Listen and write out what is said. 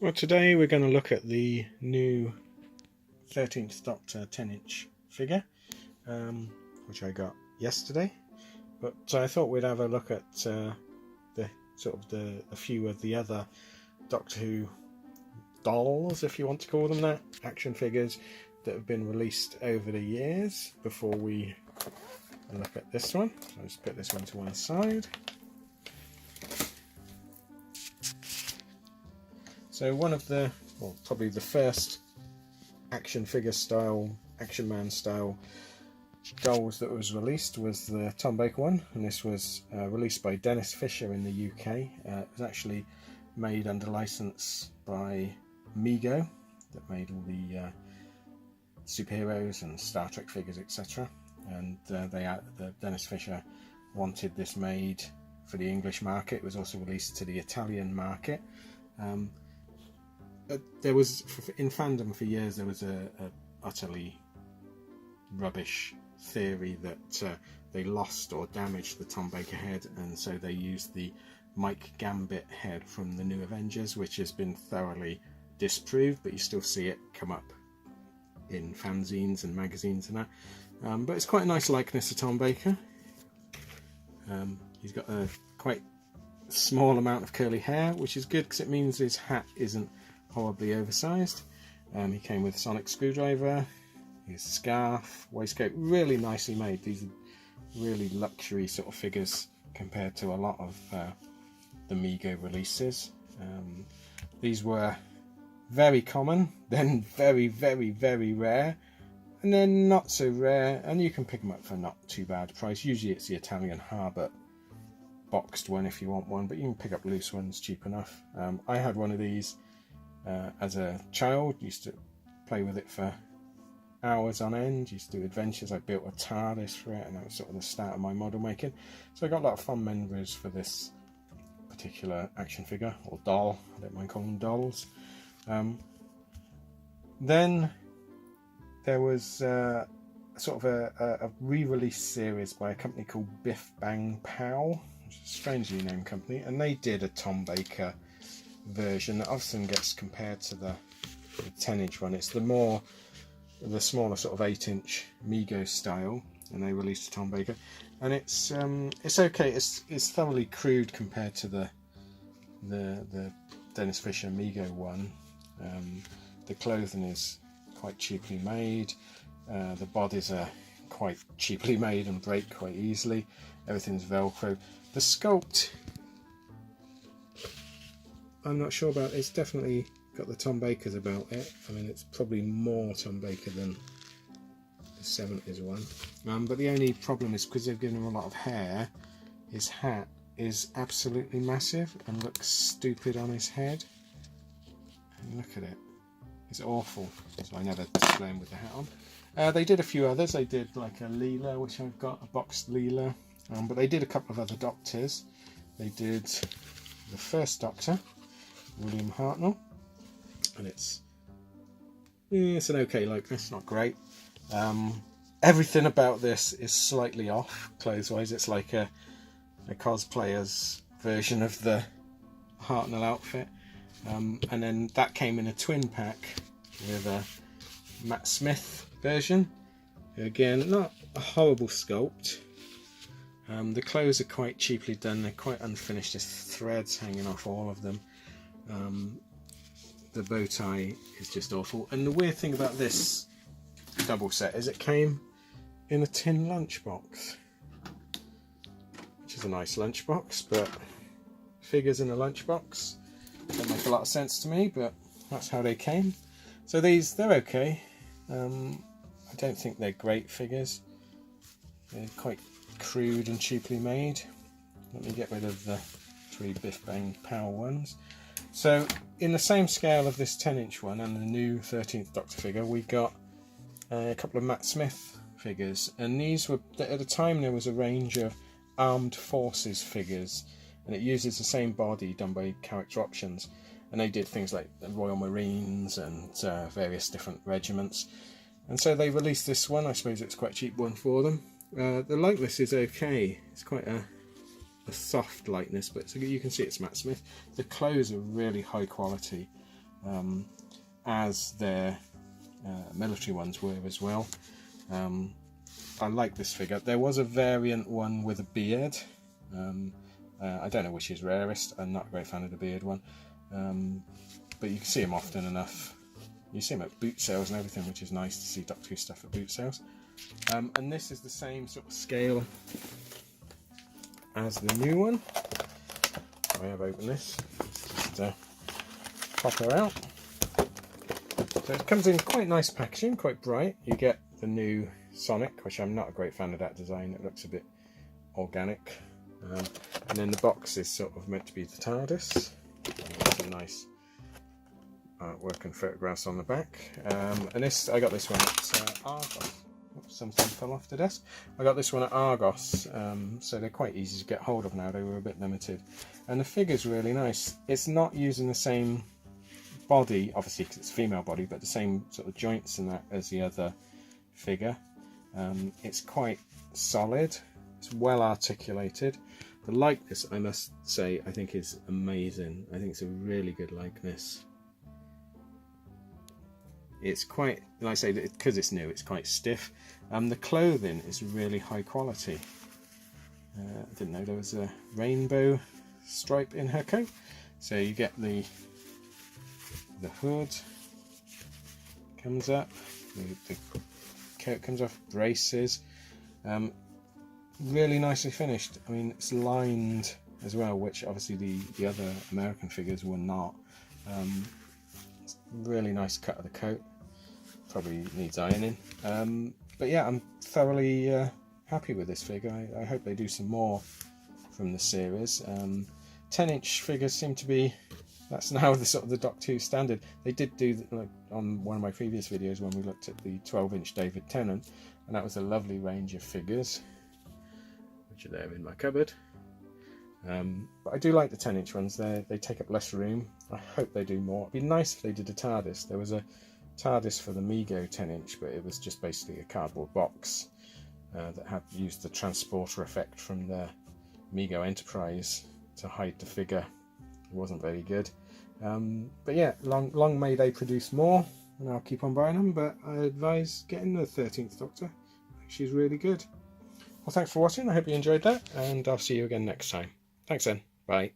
Well, today we're going to look at the new 13th Doctor 10-inch figure, which I got yesterday. But I thought we'd have a look at a few of the other Doctor Who dolls, if you want to call them that, action figures that have been released over the years before we look at this one. So I'll just put this one to one side. So one of the, well, probably the first action figure style, Action Man style dolls that was released was the Tom Baker one, and this was released by Dennis Fisher in the UK. It was actually made under license by Mego, that made all the superheroes and Star Trek figures, etc. And Dennis Fisher wanted this made for the English market. It was also released to the Italian market. There was, in fandom for years, there was a utterly rubbish theory that they lost or damaged the Tom Baker head, and so they used the Mike Gambit head from the New Avengers, which has been thoroughly disproved, but you still see it come up in fanzines and magazines and that. But it's quite a nice likeness to Tom Baker. He's got a quite small amount of curly hair, which is good because it means his hat isn't horribly oversized. He came with a sonic screwdriver, his scarf, waistcoat, really nicely made. These are really luxury sort of figures compared to a lot of the Mego releases. These were very common, then very, very, very rare, and then not so rare, and you can pick them up for not too bad a price. Usually it's the Italian Harbour boxed one if you want one, but you can pick up loose ones cheap enough. I had one of these as a child, used to play with it for hours on end, used to do adventures. I built a TARDIS for it, and that was sort of the start of my model making. So I got a lot of fond memories for this particular action figure, or doll. I don't mind calling them dolls. Then there was sort of a re-release series by a company called Biff Bang Pow, which is a strangely named company, and they did a Tom Baker version that often gets compared to the 10-inch one. It's the smaller sort of 8-inch Mego style, and they released a Tom Baker, and it's okay. It's thoroughly crude compared to the Dennis Fisher Mego one. The clothing is quite cheaply made. The bodies are quite cheaply made and break quite easily. Everything's Velcro. The sculpt, I'm not sure about. It's definitely got the Tom Bakers about it. I mean, it's probably more Tom Baker than the 70s one. But the only problem is because they've given him a lot of hair, his hat is absolutely massive and looks stupid on his head. And look at it. It's awful. So I never display him with the hat on. They did a few others. They did like a Leela, which I've got, a boxed Leela. But they did a couple of other Doctors. They did the first Doctor, William Hartnell, and it's an okay likeness, not great. Everything about this is slightly off clothes-wise. It's like a cosplayer's version of the Hartnell outfit. And then that came in a twin pack with a Matt Smith version. Again, not a horrible sculpt. The clothes are quite cheaply done. They're quite unfinished. There's threads hanging off all of them. The bow tie is just awful. And the weird thing about this double set is it came in a tin lunchbox, which is a nice lunchbox, but figures in a lunchbox don't make a lot of sense to me, but that's how they came. So they're okay. I don't think they're great figures. They're quite crude and cheaply made. Let me get rid of the 3 Biff Bang Pow ones. So in the same scale of this 10-inch one and the new 13th Doctor figure, we got a couple of Matt Smith figures, and these were, at the time there was a range of armed forces figures, and it uses the same body done by Character Options, and they did things like the Royal Marines and various different regiments, and so they released this one. I suppose it's quite a cheap one for them. The likeness is okay. It's quite a soft likeness, but so you can see it's Matt Smith. The clothes are really high quality. as their military ones were as well. I like this figure. There was a variant one with a beard. I don't know which is rarest. I'm not a great fan of the beard one, but you can see him often enough. You see him at boot sales and everything, which is nice to see Doctor Who stuff at boot sales. And this is the same sort of scale as the new one. I have opened this. Just pop her out. So it comes in quite nice packaging, quite bright. You get the new Sonic, which I'm not a great fan of that design. It looks a bit organic. And then the box is sort of meant to be the TARDIS. Some nice artwork and photographs on the back. And this, I got this one at Argos. Oops, something fell off the desk. I got this one at Argos, so they're quite easy to get hold of now. They were a bit limited. And the figure's really nice. It's not using the same body, obviously because it's a female body, but the same sort of joints and that as the other figure. It's quite solid. It's well articulated. The likeness, I must say, I think is amazing. I think it's a really good likeness. It's quite, like I say, because it's new, it's quite stiff. The clothing is really high quality. I didn't know there was a rainbow stripe in her coat. So you get the hood comes up, the coat comes off, braces. Really nicely finished. I mean, it's lined as well, which obviously the other American figures were not. Really nice cut of the coat. Probably needs ironing. But yeah, I'm thoroughly happy with this figure. I hope they do some more from the series. 10-inch figures seem to be, that's now the sort of the Doctor Who standard. They did do, like on one of my previous videos when we looked at the 12-inch David Tennant, and that was a lovely range of figures, which are there in my cupboard. But I do like the 10-inch ones. They take up less room. I hope they do more. It'd be nice if they did a TARDIS. There was a TARDIS for the Mego 10-inch, but it was just basically a cardboard box that had used the transporter effect from the Mego Enterprise to hide the figure. It wasn't very good. But yeah, long may they produce more, and I'll keep on buying them, but I advise getting the 13th Doctor. She's really good. Well, thanks for watching. I hope you enjoyed that, and I'll see you again next time. Thanks then. Bye.